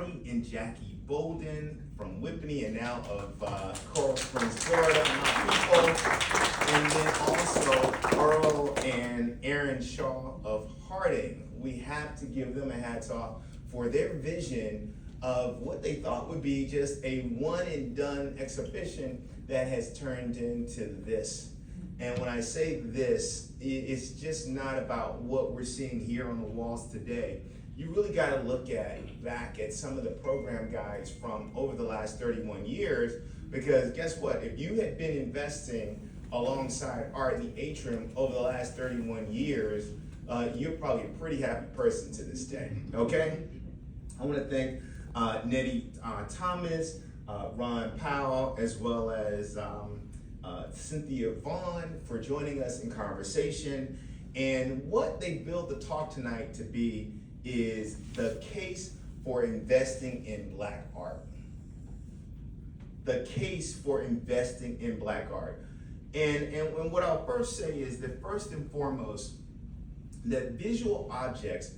Marty and Jackie Bolden from Whippany and now of Coral Springs, Florida, my people. And then also Earl and Aaron Shaw of Harding. We have to give them a hats off for their vision of what they thought would be just a one and done exhibition that has turned into this. And when I say this, it's just not about what we're seeing here on the walls today. You really got to look back at some of the program guides from over the last 31 years, because guess what? If you had been investing alongside art in the Atrium over the last 31 years, you're probably a pretty happy person to this day, okay? I want to thank Nettie Thomas, Ron Powell, as well as Cynthia Vaughn for joining us in conversation. And what they built the talk tonight to be is the case for investing in Black art. The case for investing in Black art. And what I'll first say is that first and foremost, that visual objects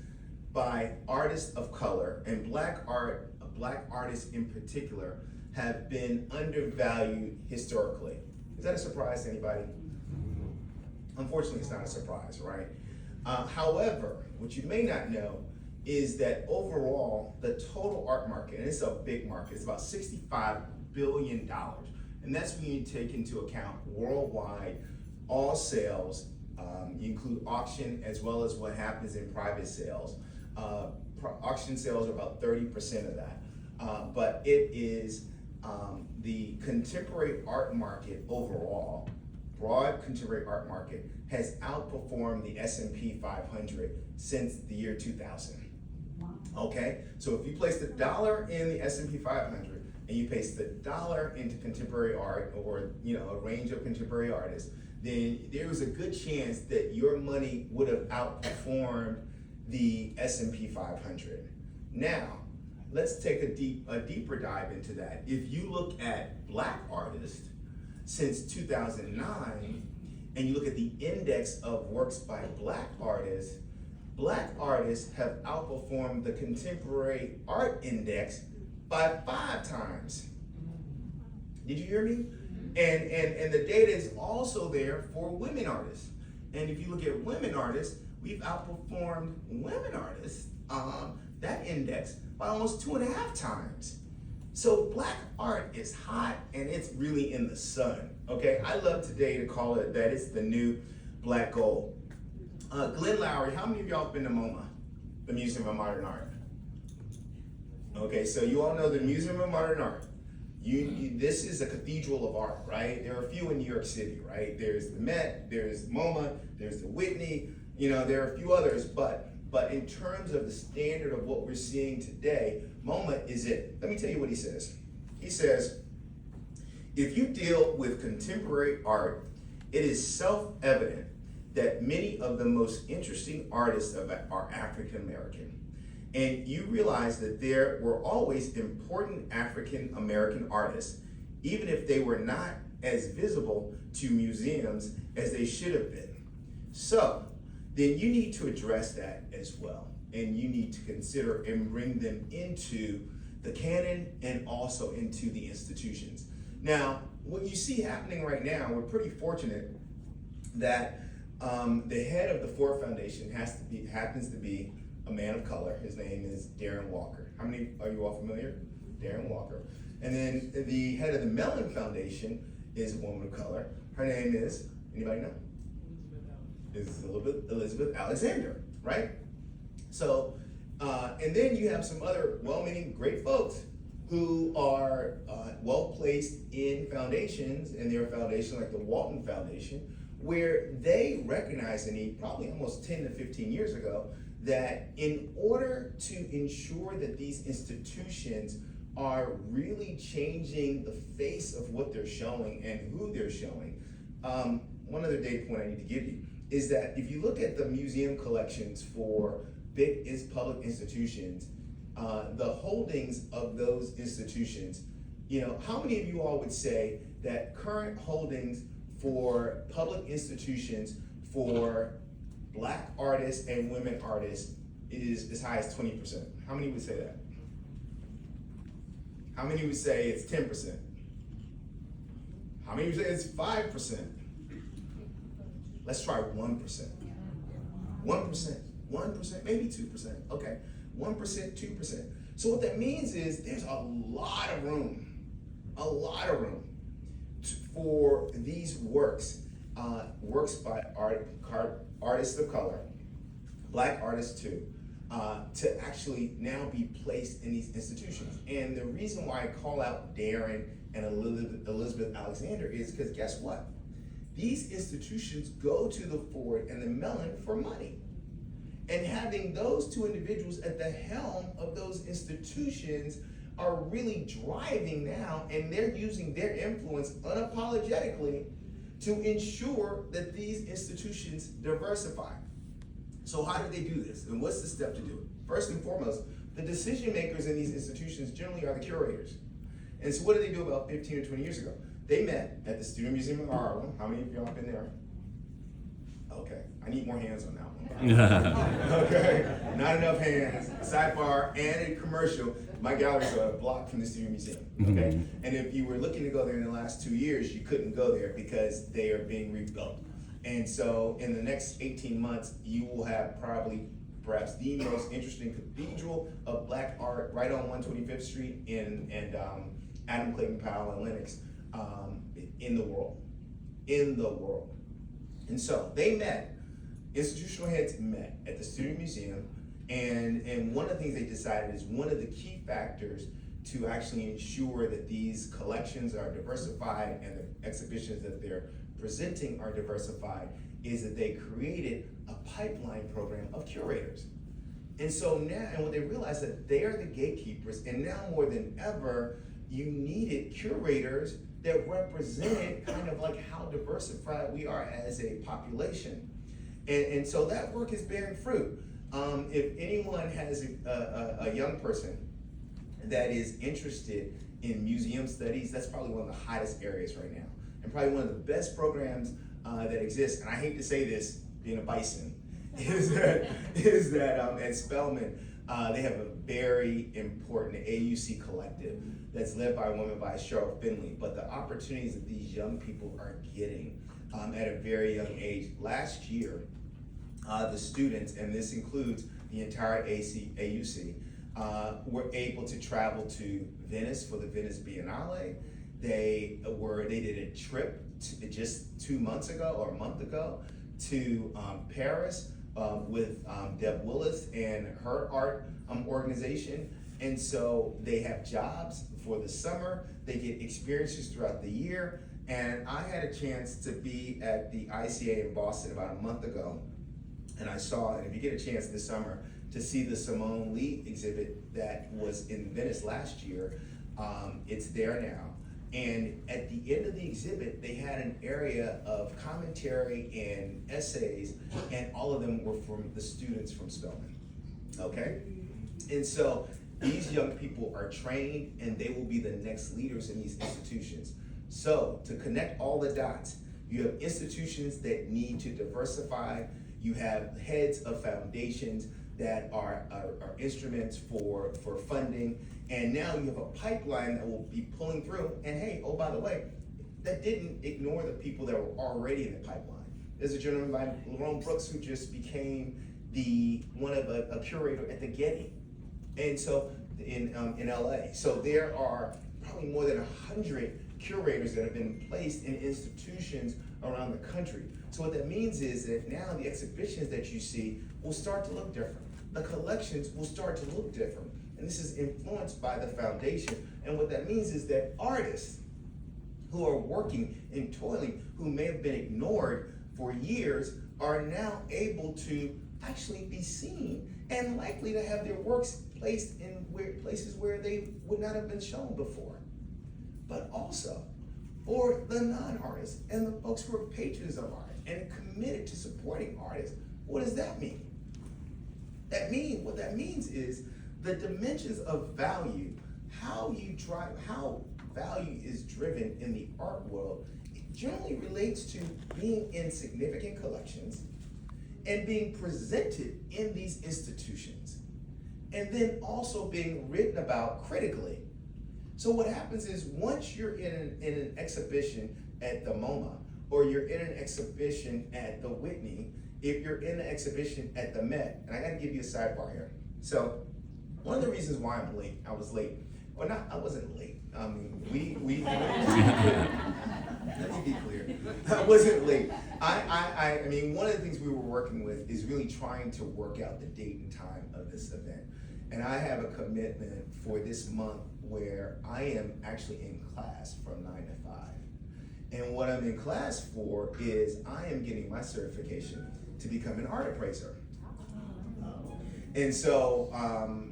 by artists of color and Black artists in particular, have been undervalued historically. Is that a surprise to anybody? Unfortunately, it's not a surprise, right? However, what you may not know is that overall, the total art market, and it's a big market, it's about $65 billion. And that's when you take into account worldwide all sales. You include auction as well as what happens in private sales. Auction sales are about 30% of that. But it is the contemporary art market overall, broad contemporary art market, has outperformed the S&P 500 since the year 2000. Okay, so if you place the dollar in the S&P 500 and you place the dollar into contemporary art, or a range of contemporary artists, then there was a good chance that your money would have outperformed the S&P 500. Now, let's take a deeper dive into that. If you look at Black artists since 2009, and you look at the index of works by Black artists have outperformed the contemporary art index by 5 times. Did you hear me? And the data is also there for women artists. And if you look at women artists, we've outperformed women artists, that index, by almost 2.5 times. So Black art is hot and it's really in the sun, okay? I love today to call it that it's the new Black gold. Glenn Lowry, how many of y'all have been to MoMA, the Museum of Modern Art? Okay, so you all know the Museum of Modern Art. This is a cathedral of art, right? There are a few in New York City, right? There's the Met, there's MoMA, there's the Whitney, there are a few others, but in terms of the standard of what we're seeing today, MoMA is it. Let me tell you what he says. He says, if you deal with contemporary art, it is self-evident that many of the most interesting artists are African American. And you realize that there were always important African American artists, even if they were not as visible to museums as they should have been. So, then you need to address that as well. And you need to consider and bring them into the canon and also into the institutions. Now, what you see happening right now, we're pretty fortunate that the head of the Ford Foundation happens to be a man of color. His name is Darren Walker. How many are you all familiar? Darren Walker. And then the head of the Mellon Foundation is a woman of color. Her name is, anybody know? Is Elizabeth Alexander, right? So, and then you have some other well-meaning great folks who are well-placed in foundations, and there are foundations like the Walton Foundation, where they recognize the need, probably almost 10 to 15 years ago, that in order to ensure that these institutions are really changing the face of what they're showing and who they're showing. One other data point I need to give you is that if you look at the museum collections for big public institutions, the holdings of those institutions, how many of you all would say that current holdings for public institutions for Black artists and women artists is as high as 20%? How many would say that? How many would say it's 10%? How many would say it's 5%? Let's try 1%. 1%, 1%, maybe 2%, okay? 1%, 2%. So what that means is there's a lot of room for these works by artists of color, Black artists too, to actually now be placed in these institutions. And the reason why I call out Darren and Elizabeth Alexander is because guess what? These institutions go to the Ford and the Mellon for money. And having those two individuals at the helm of those institutions are really driving now, and they're using their influence unapologetically to ensure that these institutions diversify. So how do they do this? And what's the step to do it? First and foremost, the decision makers in these institutions generally are the curators. And so what did they do about 15 or 20 years ago? They met at the Student Museum of Harlem. How many of y'all have been there? Okay, I need more hands on that one. Okay, not enough hands. Sidebar and a commercial. My gallery's a block from the Student Museum. Okay, and if you were looking to go there in the last 2 years, you couldn't go there because they are being rebuilt. And so in the next 18 months, you will have perhaps the most interesting cathedral of Black art right on 125th Street and Adam Clayton Powell and Lenox in the world. And so they met, institutional heads met at the Student Museum, and one of the things they decided is one of the key factors to actually ensure that these collections are diversified and the exhibitions that they're presenting are diversified is that they created a pipeline program of curators. And so now, and what they realized that they are the gatekeepers, and now more than ever, you needed curators that represented kind of like how diversified we are as a population. And so that work is bearing fruit. If anyone has a young person that is interested in museum studies, that's probably one of the hottest areas right now. And probably one of the best programs that exists, and I hate to say this, being a bison, is that at Spelman, they have a very important AUC collective that's led by a woman by Cheryl Finley. But the opportunities that these young people are getting at a very young age. Last year, the students, and this includes the entire AUC, were able to travel to Venice for the Venice Biennale. They did a trip just 2 months ago or a month ago to Paris with Deb Willis and her art organization. And so they have jobs for the summer, they get experiences throughout the year. And I had a chance to be at the ICA in Boston about a month ago. And I saw, and if you get a chance this summer to see the Simone Lee exhibit that was in Venice last year, it's there now. And at the end of the exhibit, they had an area of commentary and essays, and all of them were from the students from Spelman, okay? And so these young people are trained, and they will be the next leaders in these institutions. So to connect all the dots, you have institutions that need to diversify, you have heads of foundations that are instruments for funding, and now you have a pipeline that will be pulling through. And hey, oh, by the way, that didn't ignore the people that were already in the pipeline. There's a gentleman by Lerone Brooks who just became one of a curator at the Getty, and so in LA. So there are probably more than 100 curators that have been placed in institutions around the country. So what that means is that now the exhibitions that you see will start to look different. The collections will start to look different. And this is influenced by the foundation. And what that means is that artists who are working and toiling, who may have been ignored for years, are now able to actually be seen and likely to have their works placed in places where they would not have been shown before. But also for the non-artists and the folks who are patrons of art and committed to supporting artists. What does that mean? What that means is the dimensions of value, how value is driven in the art world, it generally relates to being in significant collections and being presented in these institutions, and then also being written about critically So what happens is once you're in an exhibition at the MoMA, or you're in an exhibition at the Whitney, if you're in an exhibition at the Met, and I gotta give you a sidebar here. So one of the reasons why I was late, or not, I wasn't late. I mean, let me be clear. I wasn't late. I mean, one of the things we were working with is really trying to work out the date and time of this event. And I have a commitment for this month where I am actually in class from 9 to 5. And what I'm in class for is I am getting my certification to become an art appraiser. And so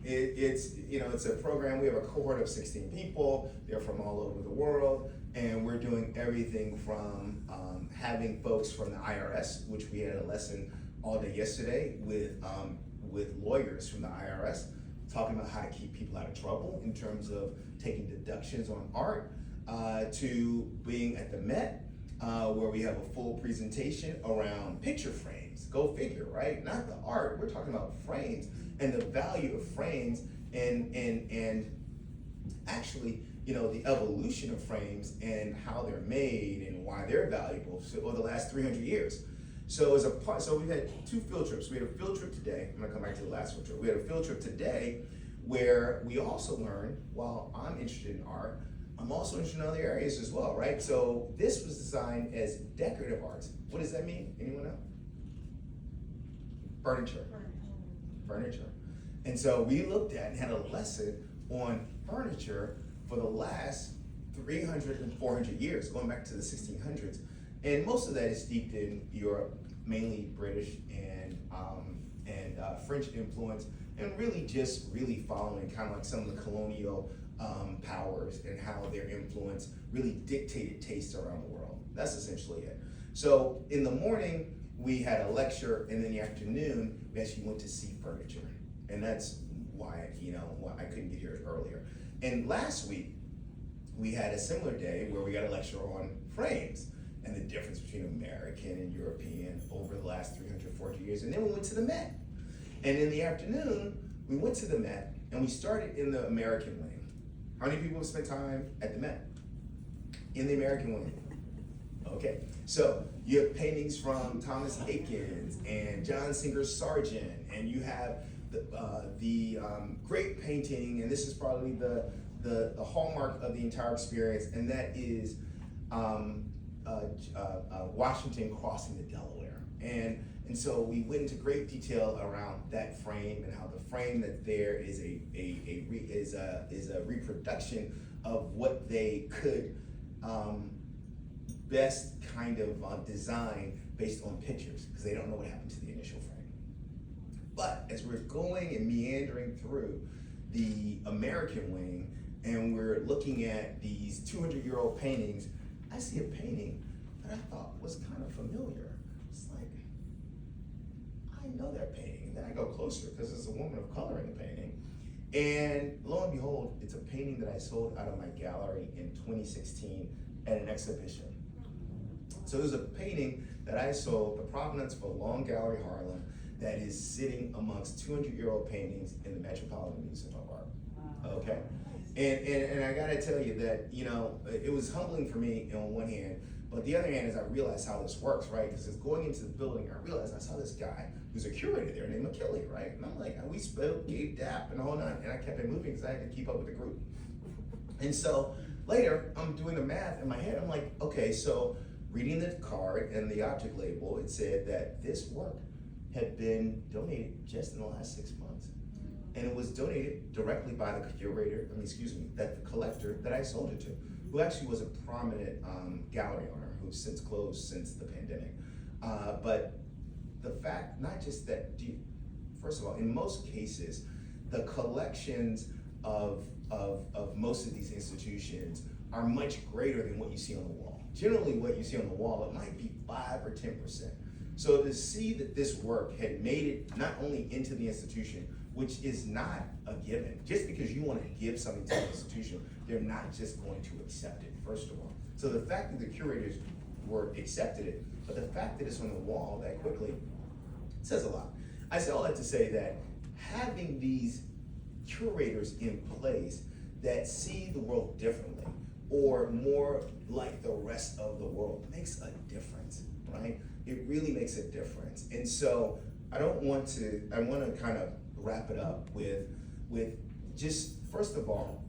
it's a program. We have a cohort of 16 people. They're from all over the world, and we're doing everything from having folks from the IRS, which we had a lesson all day yesterday with lawyers from the IRS, talking about how to keep people out of trouble in terms of taking deductions on art, to being at the Met, where we have a full presentation around picture frames. Go figure, right? Not the art, we're talking about frames and the value of frames and actually, the evolution of frames and how they're made and why they're valuable over the last 300 years. So we've had 2 field trips. We had a field trip today. I'm gonna come back to the last field trip. We had a field trip today where we also learned, while I'm interested in art, I'm also interested in other areas as well, right? So this was designed as decorative arts. What does that mean? Anyone know? Furniture. And so we looked at and had a lesson on furniture for the last 300 and 400 years, going back to the 1600s. And most of that is steeped in Europe, mainly British and French influence, and really following kind of like some of the colonial powers and how their influence really dictated taste around the world. That's essentially it. So in the morning, we had a lecture, and in the afternoon, we actually went to see furniture. And that's why I couldn't get here earlier. And last week, we had a similar day where we got a lecture on frames and the difference between American and European over the last 300, 400 years. And then we went to the Met. And in the afternoon, we went to the Met, and we started in the American wing. How many people have spent time at the Met? In the American wing. Okay, so you have paintings from Thomas Eakins and John Singer Sargent, and you have the great painting, and this is probably the hallmark of the entire experience, and that is Washington crossing the Delaware. And so we went into great detail around that frame and how the frame that there is a reproduction of what they could best kind of design based on pictures, because they don't know what happened to the initial frame. But as we're going and meandering through the American wing and we're looking at these 200-year-old paintings, I see a painting that I thought was kind of familiar. It's like, I know that painting. And then I go closer because it's a woman of color in the painting. And lo and behold, it's a painting that I sold out of my gallery in 2016 at an exhibition. So there's a painting that I sold, the provenance of a Long Gallery, Harlem, that is sitting amongst 200-year-old paintings in the Metropolitan Museum of Art. Wow. Okay? And I gotta tell you that, it was humbling for me on one hand, but the other hand is I realized how this works, right? Because it's going into the building, I realized I saw this guy who's a curator there named McKinley, right? And I'm like, we spoke, gave dap, and the whole nine, and I kept it moving because I had to keep up with the group. And so later, I'm doing the math in my head, I'm like, okay, so reading the card and the object label, it said that this work had been donated just in the last 6 months. And it was donated directly by the the collector that I sold it to, who actually was a prominent gallery owner who's since closed since the pandemic. But the fact, not just that, first of all, in most cases, the collections of most of these institutions are much greater than what you see on the wall. Generally, what you see on the wall, it might be 5 or 10%. So to see that this work had made it not only into the institution, which is not a given. Just because you want to give something to the institution, they're not just going to accept it, first of all. So the fact that the curators accepted it, but the fact that it's on the wall that quickly says a lot. I say all that to say that having these curators in place that see the world differently or more like the rest of the world makes a difference, right? It really makes a difference. And so I want to kind of wrap it up with just, first of all,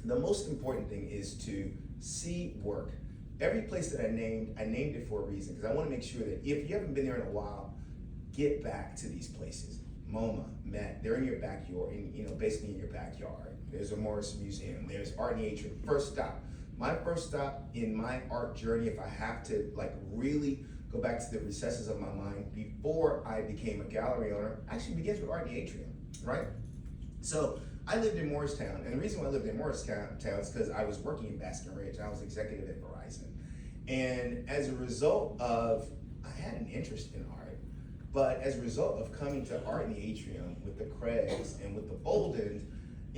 the most important thing is to see work. Every place that I named it for a reason, because I want to make sure that if you haven't been there in a while, get back to these places. MoMA, Met, they're in your backyard, basically in your backyard. There's a Morris Museum, there's Art in the Atrium. First stop. My first stop in my art journey, if I have to really go back to the recesses of my mind before I became a gallery owner, actually begins with Art in the Atrium, right? So I lived in Morristown, and the reason why I lived in Morristown is because I was working in Baskin Ridge. I was executive at Verizon. And as a result of, I had an interest in art, but as a result of coming to Art in the Atrium with the Craigs and with the Boldens,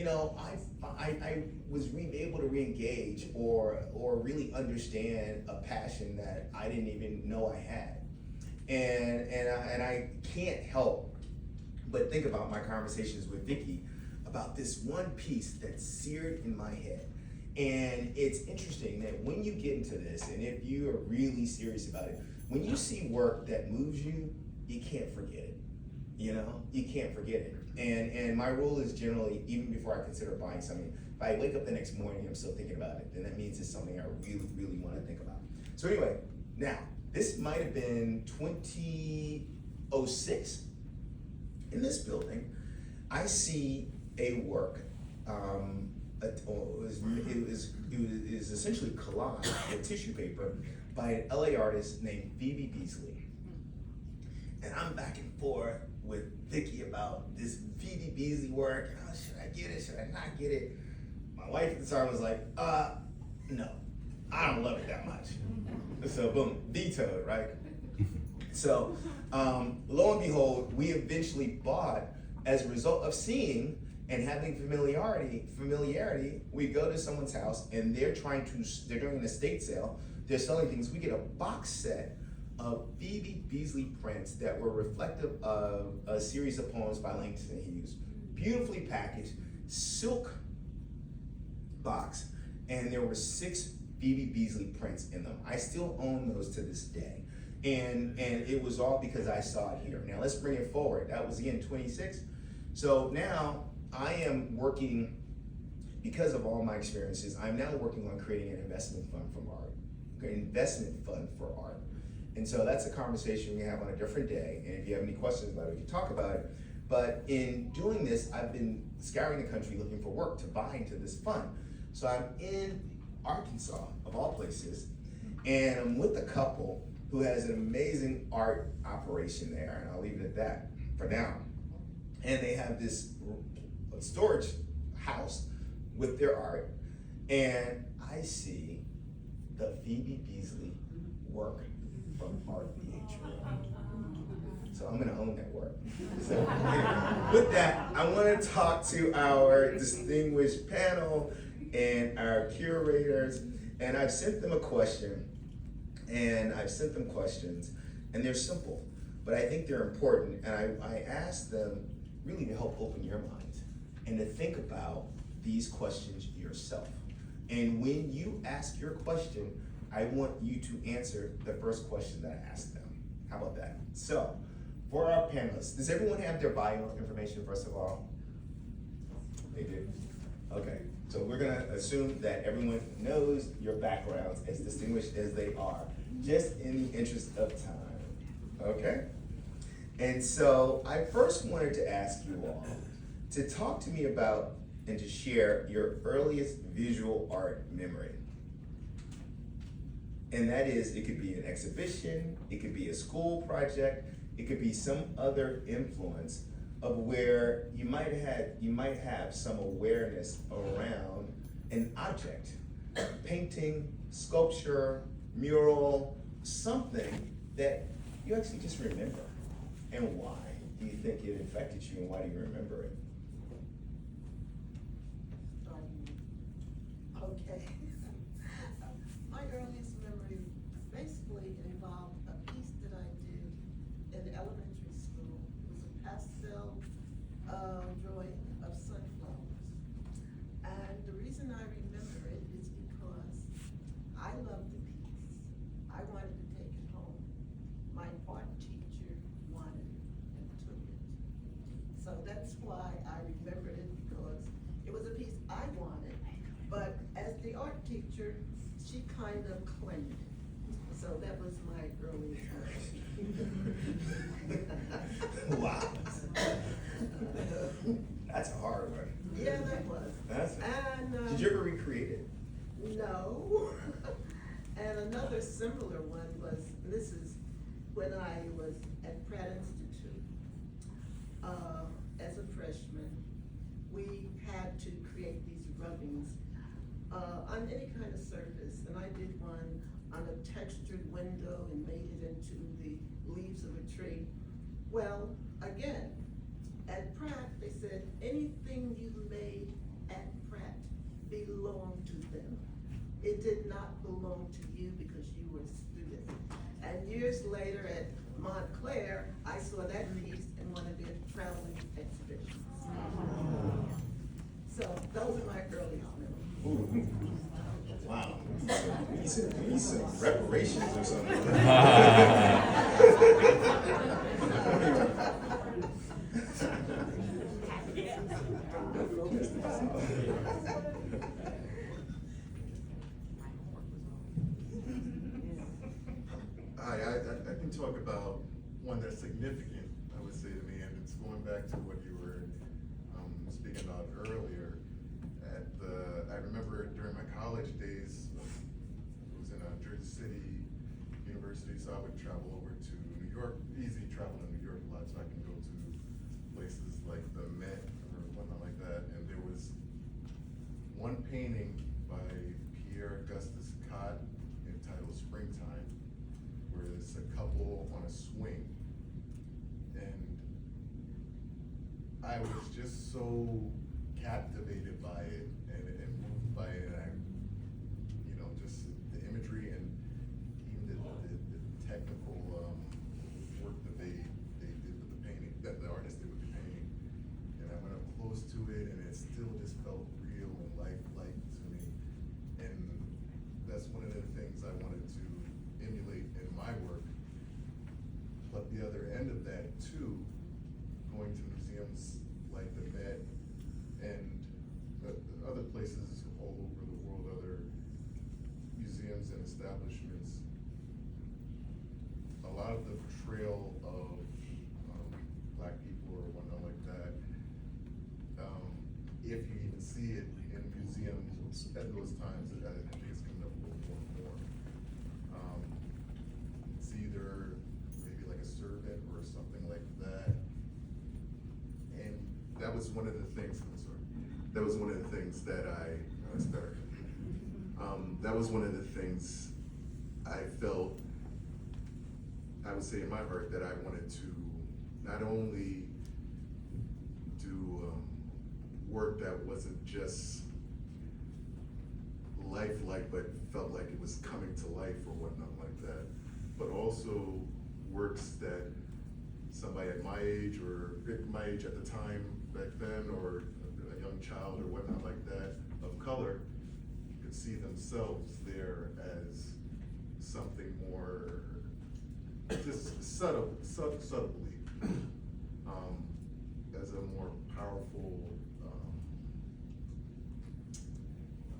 I was able to re-engage or really understand a passion that I didn't even know I had. And I can't help but think about my conversations with Vicki about this one piece that's seared in my head. And it's interesting that when you get into this, and if you are really serious about it, when you see work that moves you, you can't forget it. You can't forget it. And my rule is generally, even before I consider buying something, if I wake up the next morning and I'm still thinking about it, then that means it's something I really, really want to think about. So anyway, now, this might have been 2006. In this building, I see a work. It was essentially collage with tissue paper by an LA artist named Phoebe Beasley. And I'm back and forth with Vicki about this Phoebe Beasley work. Should I get it? Should I not get it? My wife at the time was like, no, I don't love it that much. So boom, vetoed, right? So lo and behold, we eventually bought, as a result of seeing and having familiarity, we go to someone's house and they're doing an estate sale, they're selling things. We get a box set of Phoebe Beasley prints that were reflective of a series of poems by Langston Hughes. Beautifully packaged, silk box, and there were 6 Phoebe Beasley prints in them. I still own those to this day. And it was all because I saw it here. Now let's bring it forward. That was again 26. So now I am working, because of all my experiences, I'm now working on creating an investment fund for art. And so that's a conversation we have on a different day. And if you have any questions about it, we can talk about it. But in doing this, I've been scouring the country looking for work to buy into this fund. So I'm in Arkansas, of all places, and I'm with a couple who has an amazing art operation there, and I'll leave it at that for now. And they have this storage house with their art, and I see the Phoebe Beasley work from Art in the Atrium. So I'm gonna own that work. So anyway, with that, I wanna talk to our distinguished panel and our curators, and I've sent them a question, and I've sent them questions, and they're simple, but I think they're important, and I asked them really to help open your minds and to think about these questions yourself. And when you ask your question, I want you to answer the first question that I asked them. How about that? So, for our panelists, does everyone have their bio information first of all? They do? Okay, so we're gonna assume that everyone knows your backgrounds, as distinguished as they are, just in the interest of time, okay? And so I first wanted to ask you all to talk to me about and to share your earliest visual art memory. And that is, it could be an exhibition, it could be a school project, it could be some other influence of where you might have some awareness around an object, painting, sculpture, mural, something that you actually just remember. And why do you think it affected you, and why do you remember it? Okay. My earliest memory basically involved a piece that I did in elementary school. It was a pastel drawing of sunflowers. And the art teacher, she kind of claimed it. So that was my earliest memory. Wow. That's a hard one. Yeah, that was. And, did you ever recreate it? no. And another similar one was, this is when I was at Pratt Institute. As a freshman, we had to create these rubbings on any kind of surface. And I did one on a textured window and made it into the leaves of a tree. Well, again, at Pratt, they said, anything you made at Pratt belonged to them. It did not belong to you because you were a student. And years later at Montclair, I saw that piece in one of their traveling exhibitions. So those are my earliest memories. Ooh. Wow. We need some reparations or something. I can talk about one that's significant, I would say to me, and it's going back to what you were speaking about earlier. I remember during my college days, I was in Jersey City University, so I would travel over to New York, easy travel to New York a lot, so I can go to places like the Met or whatnot like that, and there was one painting by Pierre Augustus Cott entitled Springtime, where it's a couple on a swing. And I was just so captivated by it and moved by it. Just the imagery and even the technical work that they did with the painting, that the artist did with the painting. And I went up close to it, and it still just felt real and lifelike to me. And that's one of the things I wanted to emulate in my work. But the other end of that too, going to museums like the Met and other places all over the world, other museums and establishments, a lot of the portrayal of Black people or whatnot like that, if you even see it in museums at those times, I think it's coming up a little more and more. It's either maybe like a servant or something like that. And that was one of the things, I'm sorry, that was one of the things that that was one of the things I felt, I would say in my heart, that I wanted to not only do work that wasn't just lifelike, but felt like it was coming to life or whatnot like that, but also works that somebody at my age or my age at the time back then, or a young child or whatnot like that of color could see themselves there as something more, just subtly, as a more powerful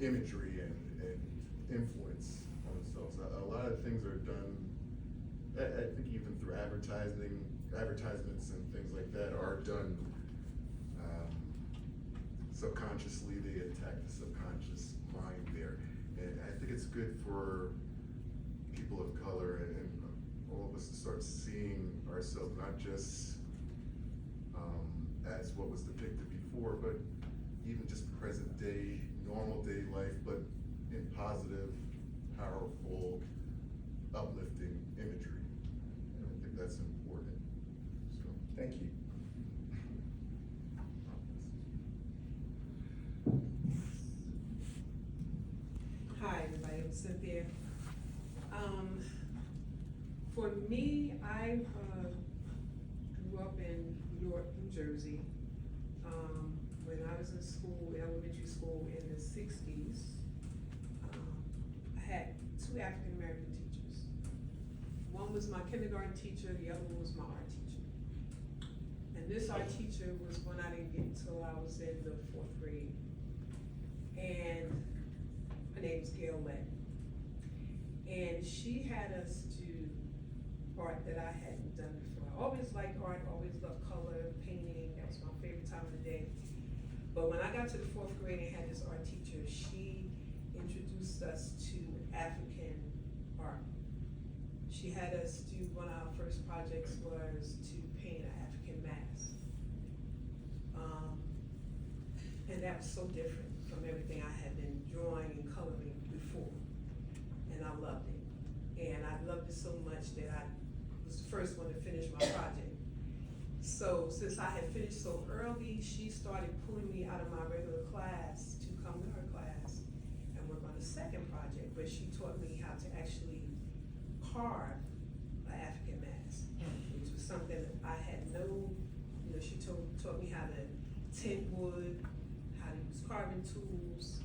imagery and influence on themselves. A lot of things are done, I think even through advertisements and things like that are done subconsciously. They attack the subconscious mind there. And I think it's good for people of color and all of us to start seeing ourselves not just as what was depicted before, but even just present day, normal day life, but in positive, powerful, uplifting imagery. And I think that's important. So Thank you. Hi, everybody, I'm Cynthia. For me, I grew up in York, New Jersey. When I was in school, elementary school in the 60s, I had two African American teachers. One was my kindergarten teacher, the other one was my art teacher. And this art teacher was one I didn't get until I was in the 4th grade. And her name name's Gail Lett. And she had us do art that I hadn't done before. I always liked art, always loved color, painting, that was my favorite time of the day. But when I got to the 4th grade and had this art teacher, she introduced us to African art. She had us do, one of our first projects was to paint an African mask. And that was so different from everything I had been drawing and coloring before. And I loved it. And I loved it so much that I was the first one to finish my project. So since I had finished so early, she started pulling me out of my regular class to come to her class and work on the second project, where she taught me how to actually carve an African mask, which was something that I had she taught me how to tint wood, how to use carving tools,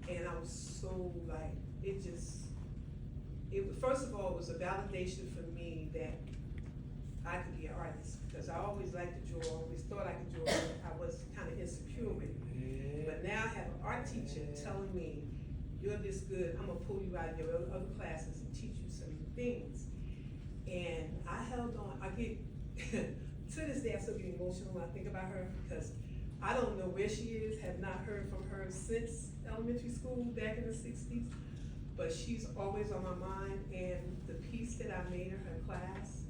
and I was so like, first of all, it was a validation for me that I could be an artist, because I always liked to draw, always thought I could draw, but I was kind of insecure with it. But now I have an art teacher telling me, you're this good, I'm gonna pull you out of your other classes and teach you some things. And I held on, I get, to this day I still get emotional when I think about her, because I don't know where she is, have not heard from her since elementary school back in the 60s, but she's always on my mind. And the piece that I made in her class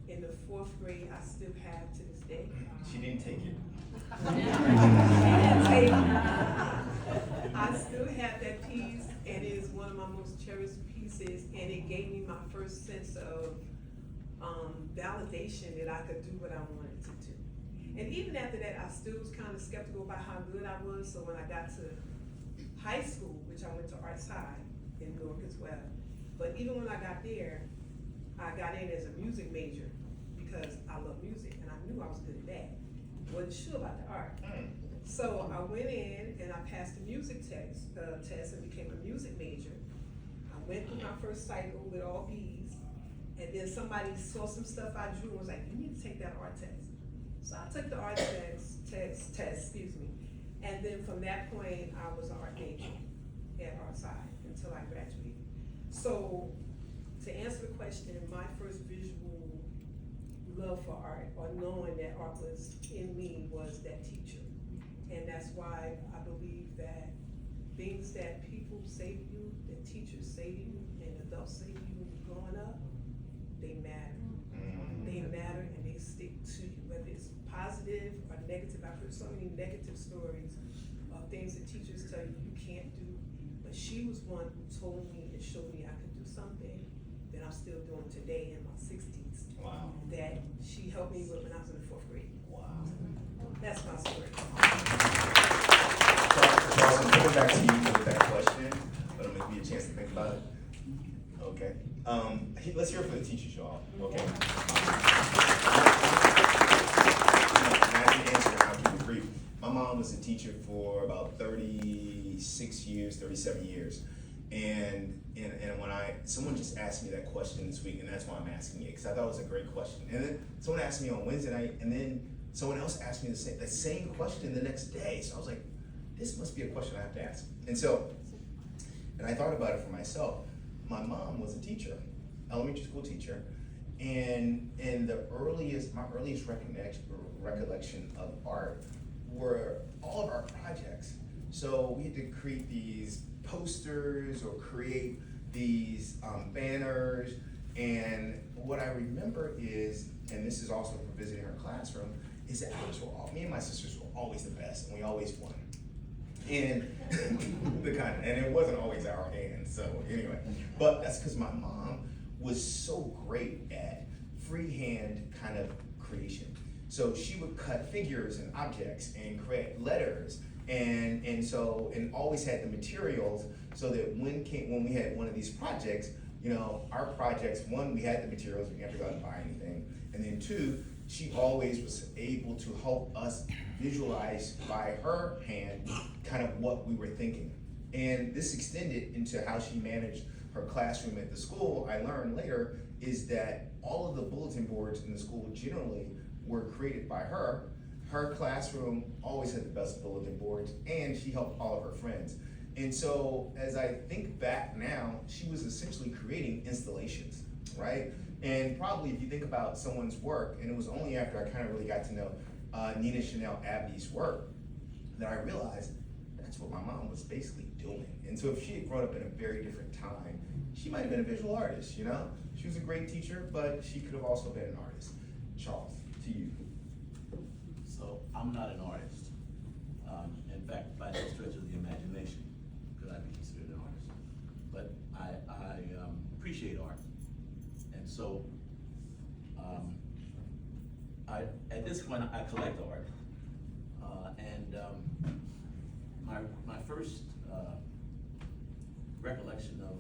in the 4th grade, I still have to this day. She didn't take it. She didn't take it. I still have that piece, and it is one of my most cherished pieces, and it gave me my first sense of validation that I could do what I wanted to do. And even after that, I still was kind of skeptical about how good I was. So when I got to high school, which I went to Arts High in Newark as well, but even when I got there, I got in as a music major because I love music and I knew I was good at that. Wasn't sure about the art. So I went in and I passed the music test and became a music major. I went through my first cycle with all B's, and then somebody saw some stuff I drew and was like, you need to take that art test. So I took the art test, and then from that point, I was an art major at Arts High until I graduated. So to answer the question, my first visual love for art, or knowing that art was in me, was that teacher. And that's why I believe that things that people say to you, that teachers say to you, and adults say to you when you're growing up, they matter. They matter and they stick to you, whether it's positive or negative. I've heard so many negative stories of things that teachers tell you you can't do, but she was one who told me and showed me I could do something that I'm still doing today in my 60s. Wow. That she helped me with when I was in the 4th grade. Wow. That's my story. Charles, I'm coming back to you with that question, but I'm gonna give you a chance to think about it. Okay. Let's hear it for the teachers, y'all. Okay. And I didn't answer, and I'll keep it brief. My mom was a teacher for about 36 years, 37 years. And when someone just asked me that question this week, and that's why I'm asking it, because I thought it was a great question. And then someone asked me on Wednesday night, and then someone else asked me the same question the next day. So I was like, this must be a question I have to ask. And I thought about it for myself. My mom was a teacher, elementary school teacher, and my earliest recollection of art were all of our projects. So we had to create these posters or create these banners, and what I remember is, and this is also from visiting her classroom, is that me and my sisters were always the best, and we always won. And and it wasn't always our hand, so anyway. But that's because my mom was so great at freehand kind of creation. So she would cut figures and objects and create letters, and always had the materials, so that when we had one of these projects, our projects, one, we had the materials, we didn't have to go out and buy anything, and then two, she always was able to help us visualize by her hand kind of what we were thinking. And this extended into how she managed her classroom at the school. I learned later is that all of the bulletin boards in the school generally were created by her. Her classroom always had the best bulletin boards, and she helped all of her friends. And so as I think back now, she was essentially creating installations, right? And probably if you think about someone's work, and it was only after I kind of really got to know Nina Chanel Abney's work that I realized that's what my mom was basically doing. And so if she had grown up in a very different time, she might have been a visual artist, you know? She was a great teacher, but she could have also been an artist. Charles, to you. So I'm not an artist. In fact, by no stretch of the imagination could I be considered an artist. But I appreciate art. And so at this point, I collect art. My first recollection of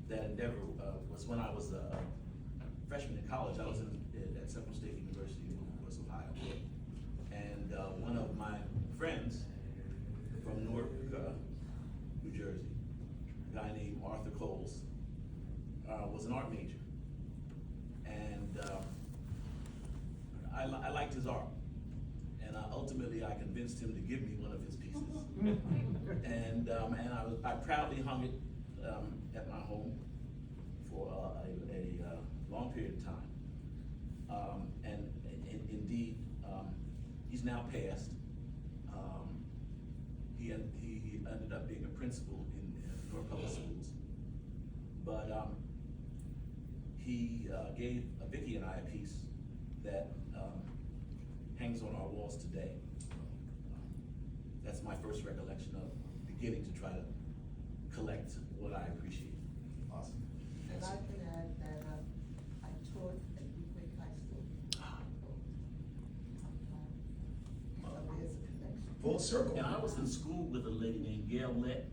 that endeavor was when I was a freshman in college. I was at Central State University in Northwest Ohio. And one of my friends from Newark, New Jersey, a guy named Arthur Coles, was an art major. And I liked his art. And ultimately I convinced him to give me one of his pieces. And I proudly hung it at my home for a long period of time. And indeed, he's now passed. He ended up being a principal in Newark Public Schools. But he gave Vicki and I a piece that hangs on our walls today. That's my first recollection of beginning to try to collect what I appreciate. Awesome. And I can add that I taught at Week High School. So there's a connection. Full circle. And I was in school with a lady named Gail Lett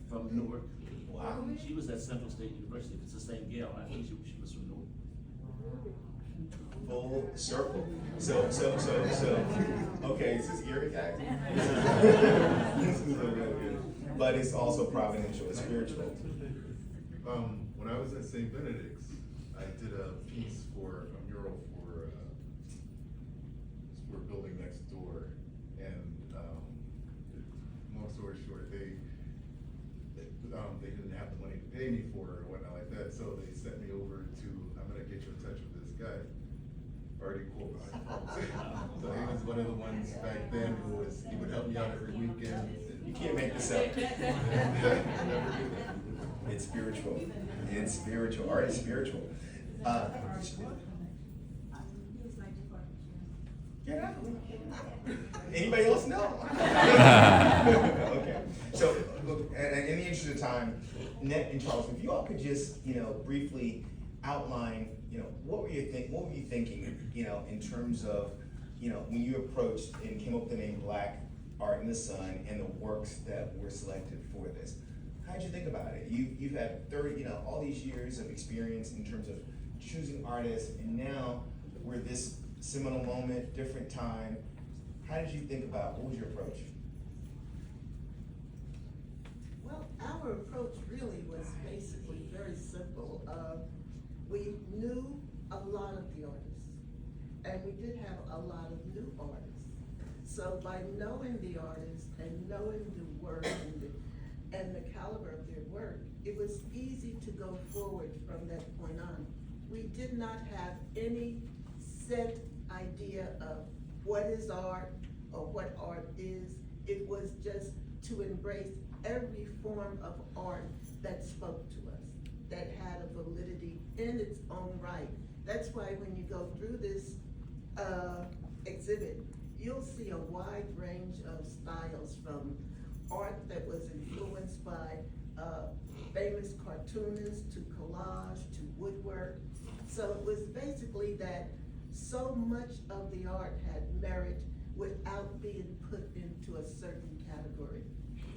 from Newark. Wow. She was at Central State University. If it's the same Gail, I think she was from Newark. Full circle. So, okay, is this eerie, guys? This is real good. But it's also providential, it's spiritual. When I was at St. Benedict's, I did a piece for a mural for a building next door, and long story short, they didn't have the money to pay me for it or whatnot like that, so they sent me over to, I'm gonna get you in touch with this guy. Already cool. So he was one of the ones back then he would help me out every weekend. You can't make this up. It's spiritual. It's spiritual. Art is spiritual. Get out. Anybody else know? Okay. So, look, in the interest of time, Net and Charles, if you all could just, briefly outline, what were you thinking, in terms of, when you approached and came up with the name Black Art in the Sun and the works that were selected for this? How did you think about it? You've had 30, all these years of experience in terms of choosing artists, and now we're this seminal moment, different time. How did you think about, what was your approach? Well, our approach really was basically very simple. We knew a lot of the artists, and we did have a lot of new artists. So by knowing the artists and knowing the work and the caliber of their work, it was easy to go forward from that point on. We did not have any set idea of what is art or what art is. It was just to embrace every form of art that spoke to us, that had a validity in its own right. That's why when you go through this exhibit, you'll see a wide range of styles, from art that was influenced by famous cartoonists to collage to woodwork. So it was basically that so much of the art had merit without being put into a certain category.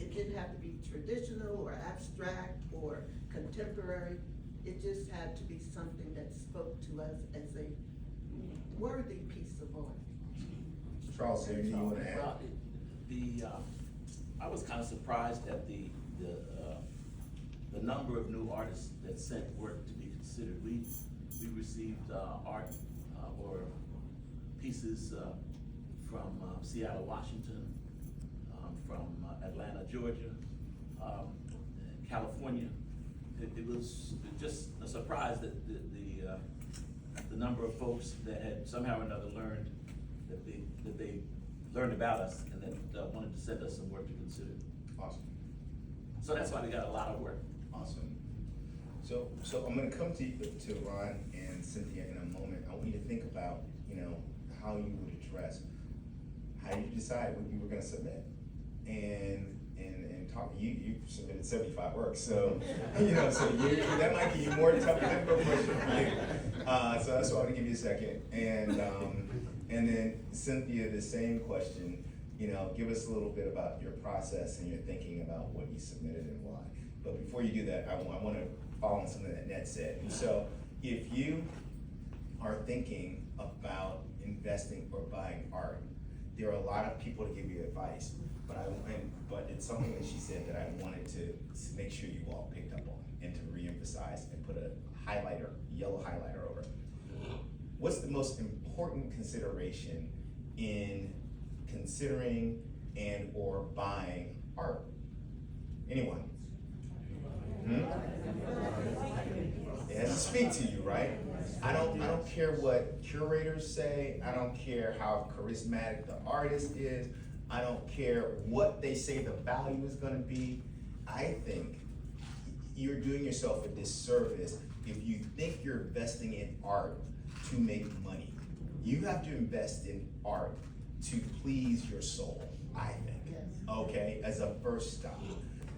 It didn't have to be traditional or abstract or contemporary. It just had to be something that spoke to us as a worthy piece of art. Charles, anything you want to add? Well, I was kind of surprised at the number of new artists that sent work to be considered. We received art or pieces from Seattle, Washington, from Atlanta, Georgia, California. It was just a surprise that the number of folks that had somehow or another learned that they learned about us and that wanted to send us some work to consider. Awesome. So that's why we got a lot of work. Awesome. So I'm gonna come to Ron and Cynthia in a moment. I want you to think about, how you would address, how you decide what you were gonna submit. And talk, you submitted 75 works, so, that might be more difficult question for you. So that's why I'm gonna give you a second. And then Cynthia, the same question, give us a little bit about your process and your thinking about what you submitted and why. But before you do that, I want to follow on something that Ned said. So if you are thinking about investing or buying art, there are a lot of people to give you advice, but it's something that she said that I wanted to make sure you all picked up on and to reemphasize and put a highlighter, yellow highlighter over it. What's the most important consideration in considering and or buying art? Anyone? It has to speak to you, right? I don't care what curators say. I don't care how charismatic the artist is. I don't care what they say the value is gonna be. I think you're doing yourself a disservice if you think you're investing in art to make money. You have to invest in art to please your soul, I think, okay, as a first stop.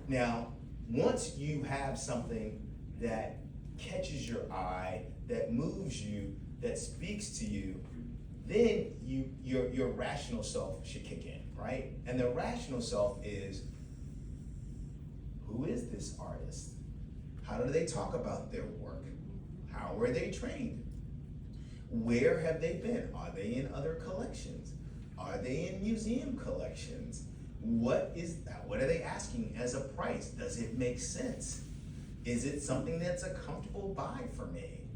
Now, once you have something that catches your eye, that moves you, that speaks to you, then your rational self should kick in, right? And the rational self is, who is this artist? How do they talk about their work? How were they trained? Where have they been? Are they in other collections? Are they in museum collections? What are they asking as a price? Does it make sense? Is it something that's a comfortable buy for me?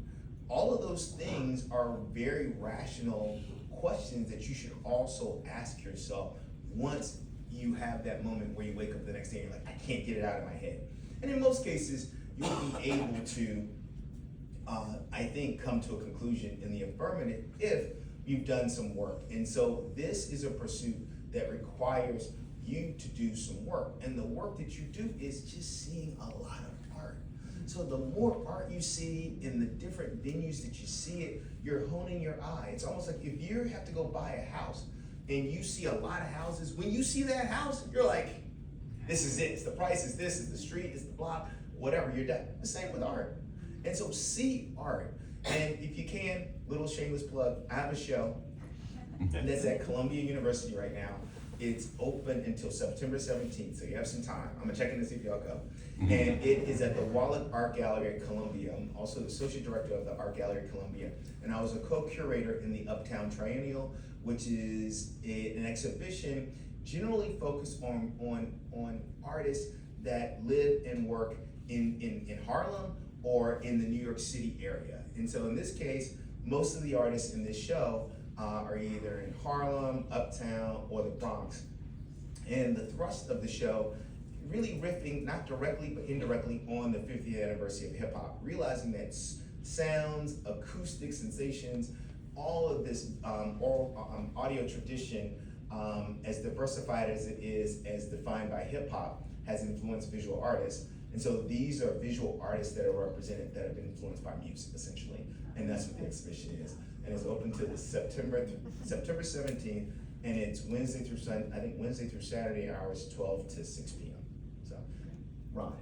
All of those things are very rational questions that you should also ask yourself once you have that moment where you wake up the next day and you're like, I can't get it out of my head. And in most cases, you'll be able to, I think, come to a conclusion in the affirmative if you've done some work. And so this is a pursuit that requires you to do some work. And the work that you do is just seeing a lot of art. So the more art you see in the different venues that you see it, you're honing your eye. It's almost like if you have to go buy a house and you see a lot of houses, when you see that house, you're like, this is it. It's the price, is this, is the street, is the block, whatever, you're done. The same with art. And so see art. And if you can, little shameless plug, I have a show that's at Columbia University right now. It's open until September 17th, so you have some time. I'm gonna check in to see if y'all go. And it is at the Wallet Art Gallery at Columbia. I'm also the associate director of the Art Gallery at Columbia. And I was a co-curator in the Uptown Triennial, which is an exhibition generally focused on artists that live and work in Harlem or in the New York City area. And so in this case, most of the artists in this show are either in Harlem, Uptown, or the Bronx. And the thrust of the show, really riffing, not directly, but indirectly on the 50th anniversary of hip hop, realizing that sounds, acoustic sensations, all of this audio tradition, as diversified as it is, as defined by hip hop, has influenced visual artists. And so these are visual artists that are represented, that have been influenced by music, essentially. And that's what the exhibition is. And it's open to the September 17th, and it's Wednesday through Saturday hours 12 to 6 p.m. So, Ron.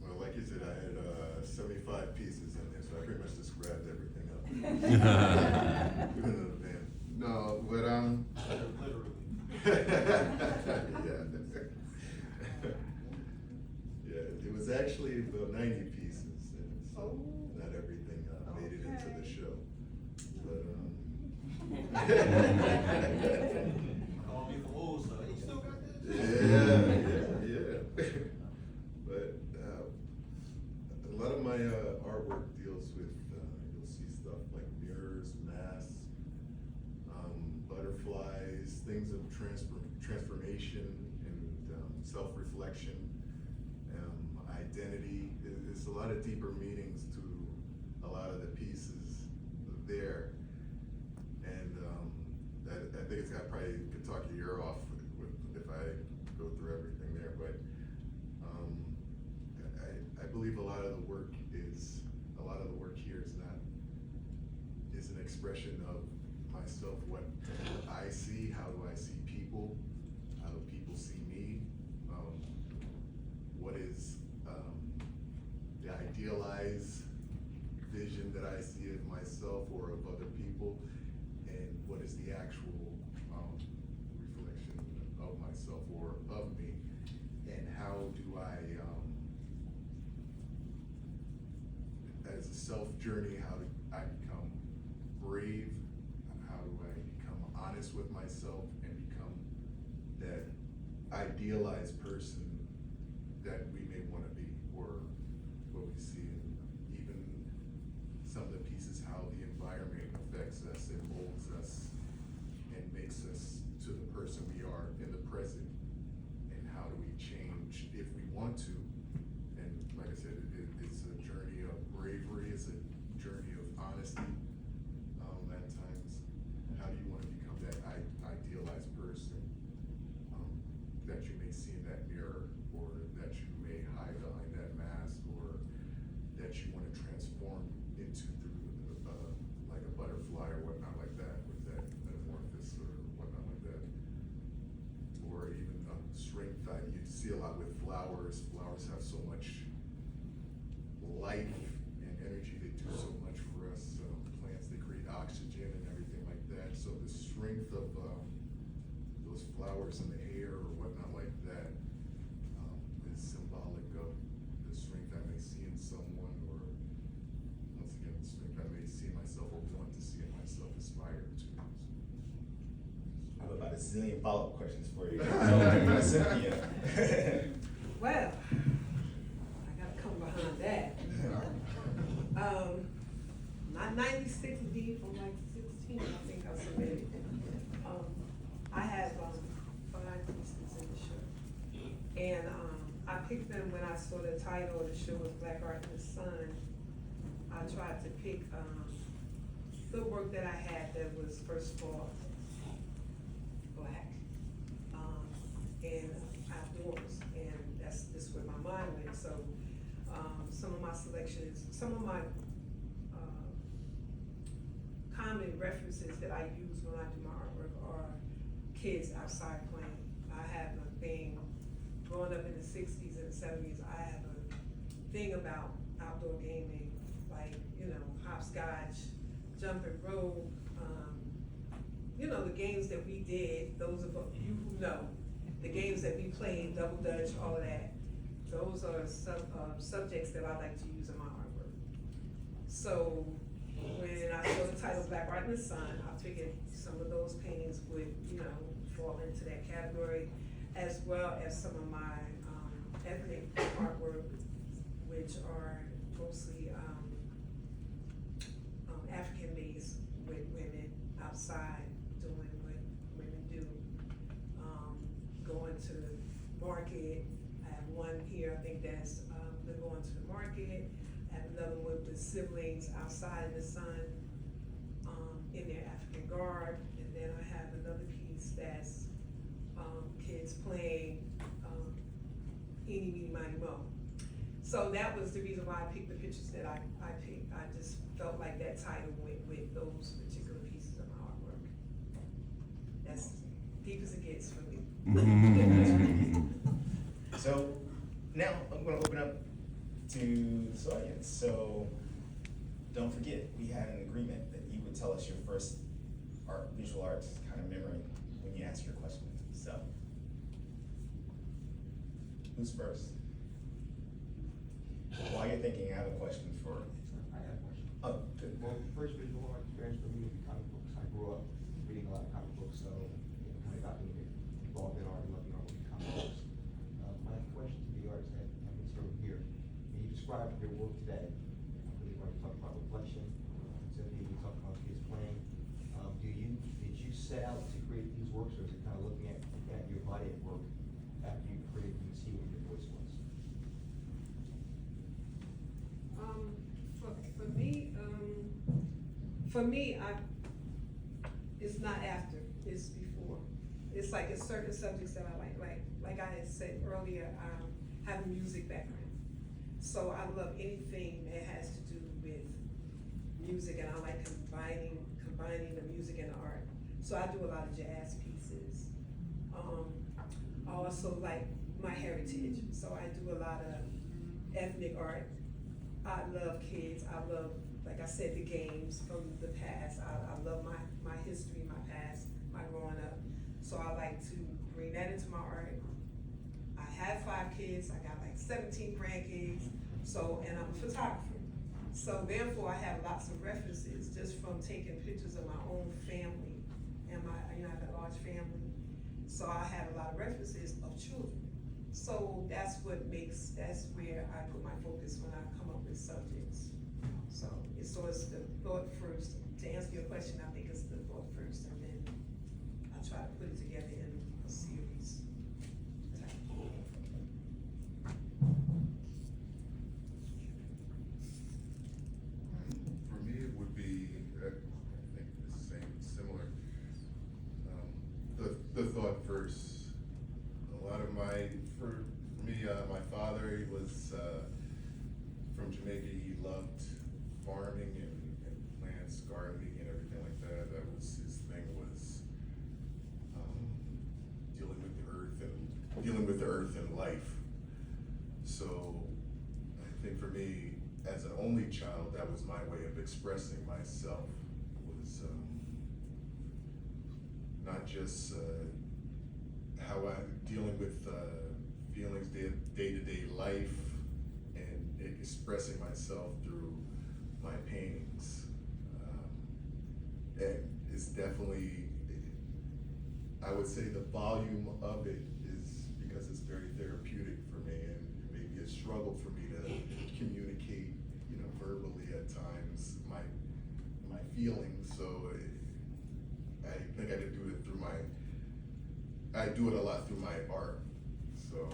Well, like you said, I had 75 pieces in there, so I pretty much just grabbed everything up. Put it in the van. No, but Literally. yeah. Yeah, it was actually about 90 pieces, and so not everything made it into the show. But Call me for old, so you still got that? yeah. But a lot of my artwork deals with, you'll see stuff like mirrors, masks, things of transformation and self-reflection, identity. There's a lot of deeper meanings to a lot of the pieces there. And I think I probably could talk your ear off if I go through everything there, but I believe a lot of the work here is an expression of myself, what I see, how do I see people, how do people see me, what is the idealized vision that I see of myself or of other people, and what is the actual reflection of myself or of me, and how do I, as a self-journey, how do I become brave, how do I become honest with myself and become that idealized person that we may want to be, or what we see in even some of the pieces, how the environment affects us and molds us and makes us to the person we are in the present, and how do we change if we want to. And like I said, it's a journey of bravery, it's a journey of honesty at times. How do you want to become that idealized person that you may see in that mirror, or that you may hide behind that mask, or that you want to transform into through like a butterfly or whatnot like that, with that metamorphosis or whatnot like that. Or even strength that you see a lot with flowers. Flowers have so much life and energy. They do so much for us. Plants, they create oxygen and everything like that. So the strength of those flowers in the air or whatnot like that is symbolic of the strength I may see in someone, or once again, the strength I may see in myself or want to see in myself, aspire to. I have about a zillion follow-up questions for you. Cynthia. Well, I gotta come behind that. Not 96 deep, I'm like 16, I think I submitted. I have 5 pieces in the show. And I picked them when I saw the title of the show was Black Art in the Sun. I tried to pick the work that I had that was first of all black and outdoors, and that's just where my mind went. So some of my selections, some of my common references that I use when I do my artwork are kids outside playing. I have a thing, growing up in the 60s and the 70s, I have a thing about outdoor gaming, like, hopscotch, jump and rope, the games that we did, those of you who know, the games that we played, double dutch, all of that, those are subjects that I like to use in my artwork. So when I saw the title Black Art in the Sun, I figured some of those paintings would, fall into that category, as well as some of my ethnic artwork, which are mostly African-based, with women outside doing what women do. Going to the market. I have one here, I think that's them going to the market. I have another one with the siblings outside in the sun, in their African garb. And then I have another piece that's kids playing eeny, meeny, miny, mo. So that was the reason why I picked the pictures that I picked. I just felt like that title went with those particular pieces of my artwork. That's deep as it gets for me. So now I'm going to open up to this audience. So don't forget, we had an agreement that you would tell us your first visual arts kind of memory when you answer your question. So who's first? While you're thinking, I have a question for. I got a question. Oh, good. Well, first visual art experience for me would be comic books. I grew up reading a lot of comic books, so it kind of got me involved in art, loving art with comic books. My question to the artists that have been serving here, when you describe your work today, I believe when you talk about reflection, Cynthia, you talk about kids playing, did you set out to create these works, or is it kind of looking at your body at work after you create and see what your voice was? For me, it's not after, it's before. It's like it's certain subjects that I like I had said earlier, I have a music background. So I love anything that has to do with music, and I like combining the music and the art. So I do a lot of jazz pieces. I also like my heritage, so I do a lot of ethnic art. I love kids, I love, like I said, the games from the past. I love my history, my past, my growing up. So I like to bring that into my art. I have 5 kids, I got like 17 grandkids, so, and I'm a photographer. So therefore, I have lots of references just from taking pictures of my own family, and I have a large family. So I have a lot of references of children. So that's where I put my focus when I come up with subjects. So it's the thought first. To answer your question, I think it's the thought first, and then I try to put it together in a series. For me, it would be, I think the same, similar. The thought first. A lot of for me, my father, he was from Jamaica. He loved farming and plants, gardening, and everything like that. That was his thing. Was dealing with the earth and life. So I think for me, as an only child, that was my way of expressing myself. Was not just how I'm dealing with feelings, day-to-day life, and expressing myself through my paintings. And it's definitely, I would say the volume of it is because it's very therapeutic for me, and it may be a struggle for me to communicate, verbally at times, my feelings. So I think I did do it through I do it a lot through my art. So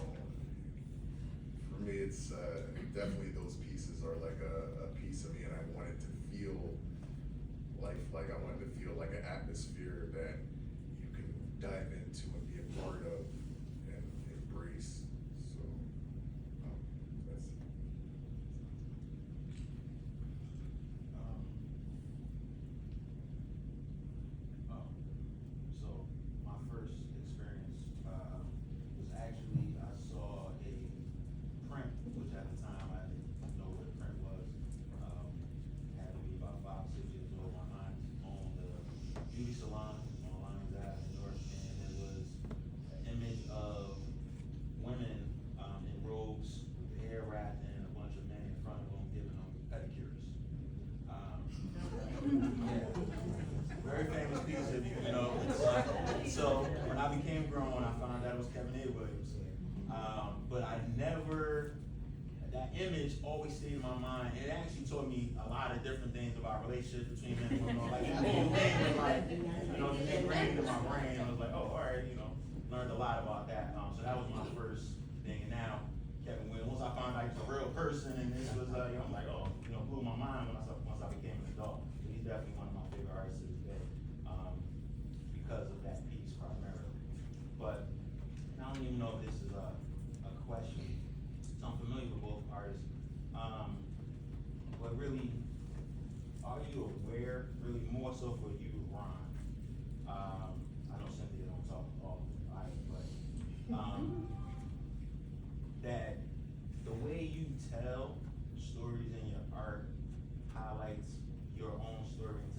for me, it's definitely those pieces are like a piece of me, and I wanted to feel life, like I wanted to feel like an atmosphere that you can dive into and be a part of and embrace. So that's So my first experience was actually, I saw a print, which at the time I didn't know what a print was. Had to be about 5, 6 years old. My aunt owned a beauty salon on Lions Ave in Newark, and it was an image of women in robes with their hair wrapped, and a bunch of men in front of them giving them pedicures. Yeah. Very famous piece of so when I became grown, I found out it was Kevin A. Williams. But I never, that image always stayed in my mind. It actually taught me a lot of different things about relationships between men and women. Like that whole thing was like, just ingrained in my brain. I was like, oh, all right, learned a lot about that. So that was my first thing. And now, Kevin Williams, once I found out he was a real person, and this was, I'm like, oh, blew my mind once I became an adult. So he's definitely one of my favorite artists to this day, because of that piece primarily. But I don't even know if this is a question. So I'm familiar with both artists. But really, are you aware, really more so for you, Ron? I know Cynthia don't talk often, but that the way you tell stories in your art highlights your own story and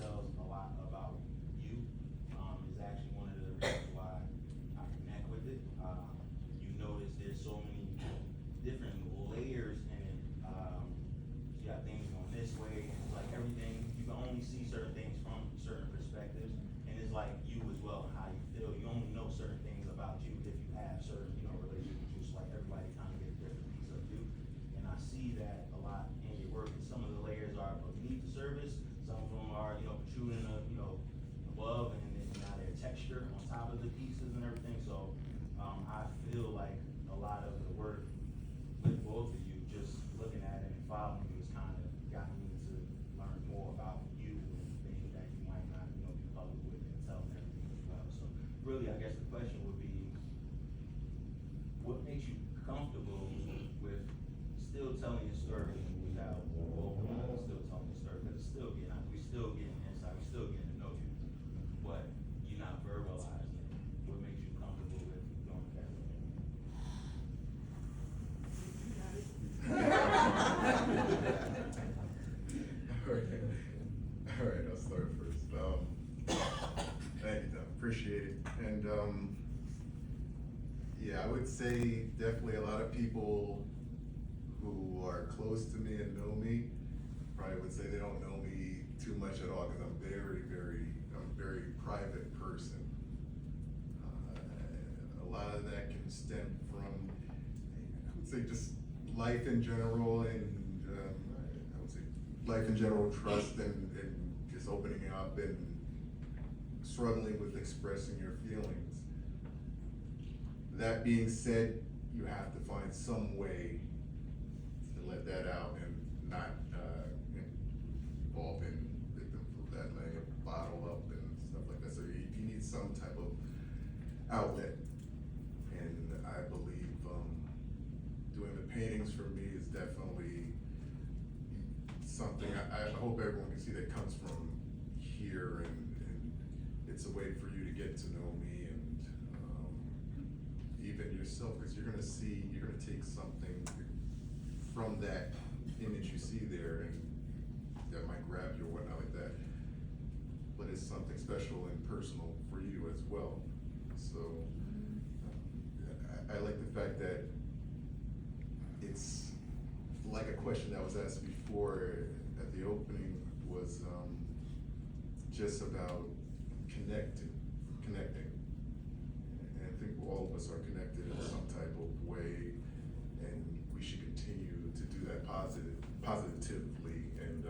top of the pieces and everything, so, I feel like a lot of the work with both of you, just looking at it and following you has kind of gotten me to learn more about you and things that you might not, be public with and telling everything as well. So really, I guess the question would be, what makes you comfortable with still telling your story without overwhelming, still telling your story, because it's still getting out, we still getting insight, we still getting to know you, but you're not verbalizing it. What makes you comfortable with going that way? All right, I'll start first. Thank you, Tom, appreciate it. And, yeah, I would say definitely a lot of people who are close to me and know me probably would say they don't know me too much at all, because I'm a very private person. A lot of that can stem from, I would say, just life in general, and I would say life in general, trust, and just opening up and struggling with expressing your feelings. That being said, you have to find some way to let that out and not involve in victimhood, that letting it bottle up and stuff like that. So you need some type of outlet, and I believe doing the paintings for me is definitely something I hope everyone can see that comes from here, and it's a way for you to get to know me, and even yourself, because you're gonna take something from that image you see there, and that might grab you or whatnot like that, but it's something special and personal for you as well. So I like the fact that it's like a question that was asked before at the opening was just about connecting. And I think all of us are connected in some type of way, and we should continue to do that positively. And